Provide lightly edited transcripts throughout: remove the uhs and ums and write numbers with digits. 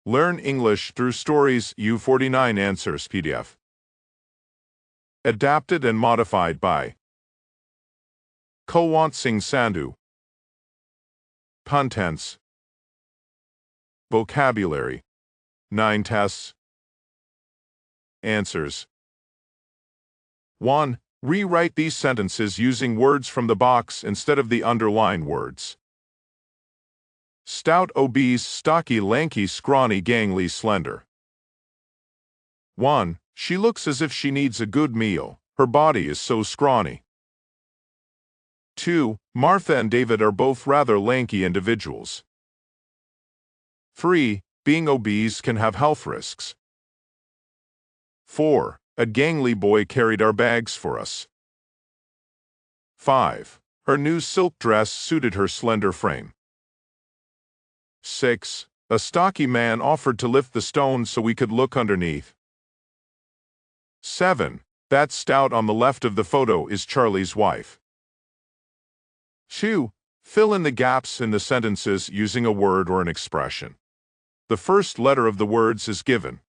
Learn English through stories. U49 Answers PDF. Adapted and modified by Kulwant Singh Sandhu. Contents. Vocabulary. 9 tests. Answers. 1. Rewrite these sentences using words from the box instead of the underlined words. Stout, obese, stocky, lanky, scrawny, gangly, slender. 1. She looks as if she needs a good meal. Her body is so scrawny. 2. Martha and David are both rather lanky individuals. 3. Being obese can have health risks. 4. A gangly boy carried our bags for us. 5. Her new silk dress suited her slender frame. 6. A stocky man offered to lift the stone so we could look underneath. 7. That stout on the left of the photo is Charlie's wife. 2. Fill in the gaps in the sentences using a word or an expression. The first letter of the words is given.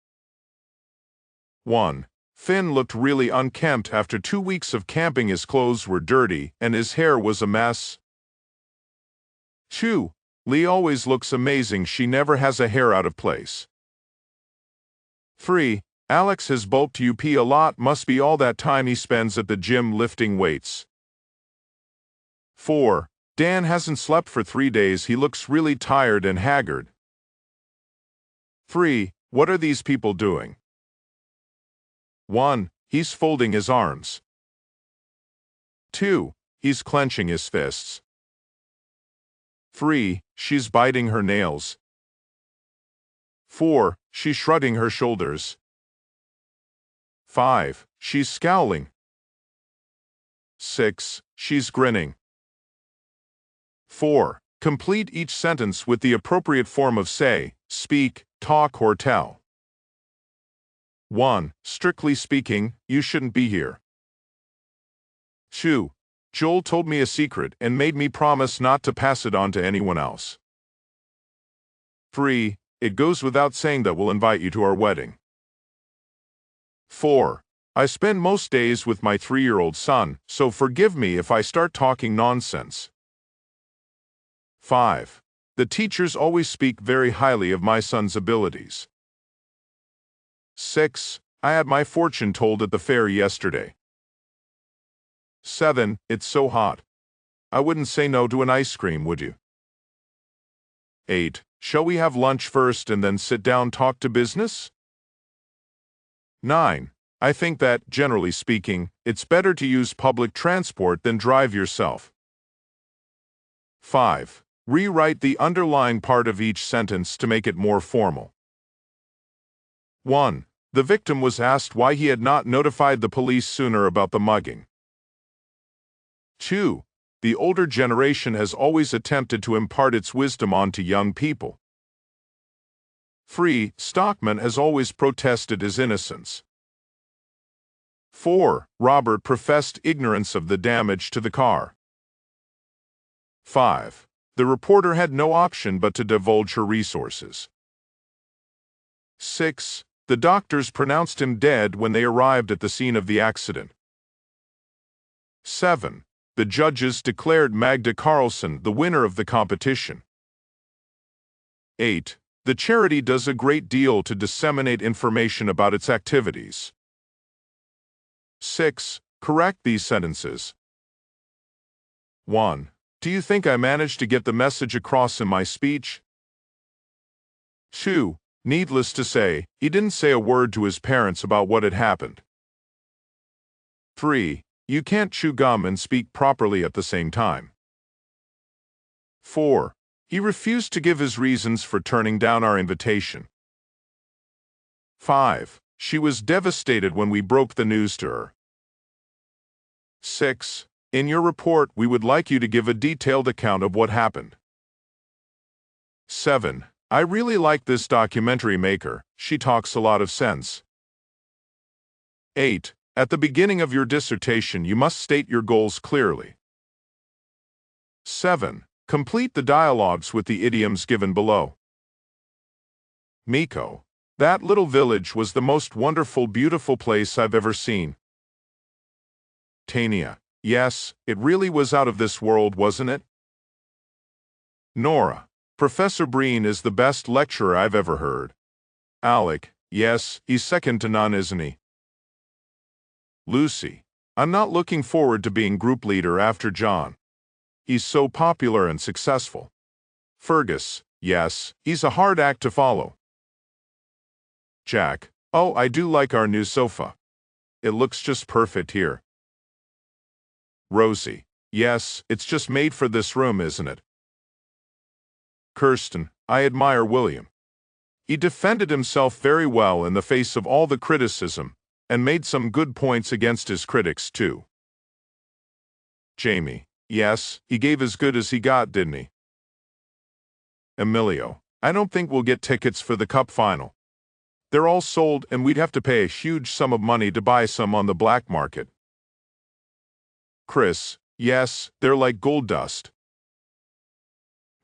1. Finn looked really unkempt after 2 weeks of camping. His clothes were dirty and his hair was a mess. 2. Lee always looks amazing. She never has a hair out of place. 3. Alex has bulked up a lot. Must be all that time he spends at the gym lifting weights. 4. Dan hasn't slept for 3 days. He looks really tired and haggard. 3. What are these people doing? 1. He's folding his arms. 2. He's clenching his fists. 3. She's biting her nails. 4. She's shrugging her shoulders. 5. She's scowling. 6. She's grinning. 4. Complete each sentence with the appropriate form of say, speak, talk, or tell. 1. Strictly speaking, you shouldn't be here. 2. Joel told me a secret and made me promise not to pass it on to anyone else. 3. It goes without saying that we'll invite you to our wedding. 4. I spend most days with my 3-year-old son, so forgive me if I start talking nonsense. 5. The teachers always speak very highly of my son's abilities. 6. I had my fortune told at the fair yesterday. 7. It's so hot. I wouldn't say no to an ice cream, would you? 8. Shall we have lunch first and then sit down talk to business? 9. I think that, generally speaking, it's better to use public transport than drive yourself. 5. Rewrite the underlying part of each sentence to make it more formal. 1. The victim was asked why he had not notified the police sooner about the mugging. 2. The older generation has always attempted to impart its wisdom onto young people. 3. Stockman has always protested his innocence. 4. Robert professed ignorance of the damage to the car. 5. The reporter had no option but to divulge her resources. 6. The doctors pronounced him dead when they arrived at the scene of the accident. 7. The judges declared Magda Carlson the winner of the competition. 8. The charity does a great deal to disseminate information about its activities. 6. Correct these sentences. 1. Do you think I managed to get the message across in my speech? 2. Needless to say, he didn't say a word to his parents about what had happened. 3. You can't chew gum and speak properly at the same time. 4. He refused to give his reasons for turning down our invitation. 5. She was devastated when we broke the news to her. 6. In your report, we would like you to give a detailed account of what happened. 7. I really like this documentary maker. She talks a lot of sense. 8. At the beginning of your dissertation, you must state your goals clearly. 7. Complete the dialogues with the idioms given below. Miko. That little village was the most wonderful, beautiful place I've ever seen. Tania. Yes, it really was out of this world, wasn't it? Nora. Professor Breen is the best lecturer I've ever heard. Alec. Yes, he's second to none, isn't he? Lucy. I'm not looking forward to being group leader after John. He's so popular and successful. Fergus. Yes, he's a hard act to follow. Jack. Oh, I do like our new sofa. It looks just perfect here. Rosie. Yes, it's just made for this room, isn't it? Kirsten. I admire William. He defended himself very well in the face of all the criticism, and made some good points against his critics, too. Jamie. Yes, he gave as good as he got, didn't he? Emilio. I don't think we'll get tickets for the cup final. They're all sold, and we'd have to pay a huge sum of money to buy some on the black market. Chris. Yes, they're like gold dust.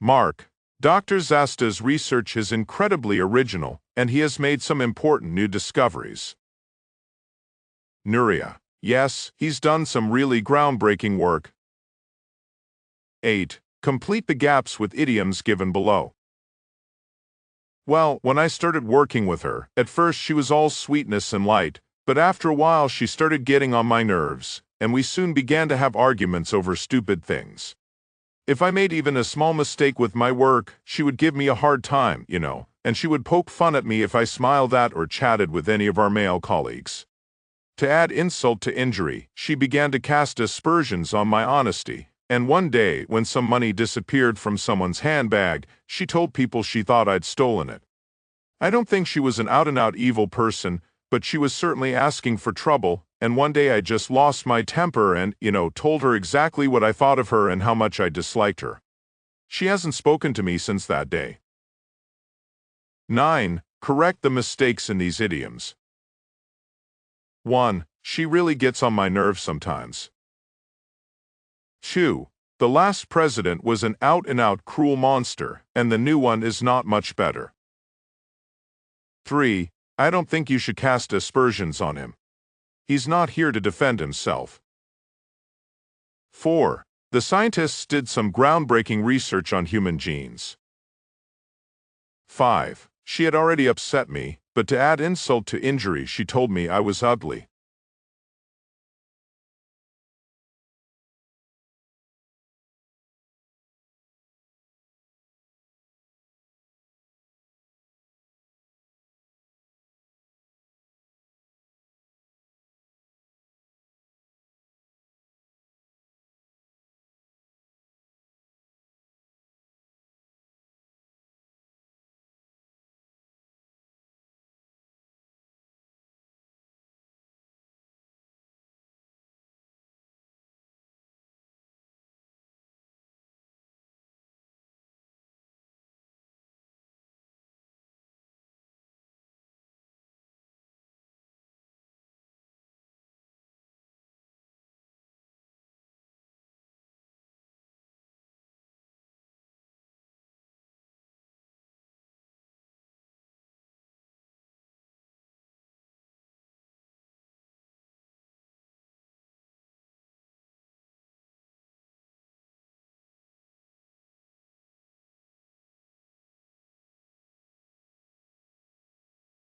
Mark. Dr. Zasta's research is incredibly original, and he has made some important new discoveries. Nuria. Yes, he's done some really groundbreaking work. 8. Complete the gaps with idioms given below. Well, when I started working with her, at first she was all sweetness and light, but after a while she started getting on my nerves, and we soon began to have arguments over stupid things. If I made even a small mistake with my work, she would give me a hard time, and she would poke fun at me if I smiled at or chatted with any of our male colleagues. To add insult to injury, she began to cast aspersions on my honesty, and one day, when some money disappeared from someone's handbag, she told people she thought I'd stolen it. I don't think she was an out-and-out evil person, but she was certainly asking for trouble, and one day I just lost my temper and, told her exactly what I thought of her and how much I disliked her. She hasn't spoken to me since that day. 9. Correct the mistakes in these idioms. 1. She really gets on my nerves sometimes. 2. The last president was an out-and-out cruel monster, and the new one is not much better. 3. I don't think you should cast aspersions on him. He's not here to defend himself. 4. The scientists did some groundbreaking research on human genes. 5. She had already upset me, but to add insult to injury, she told me I was ugly.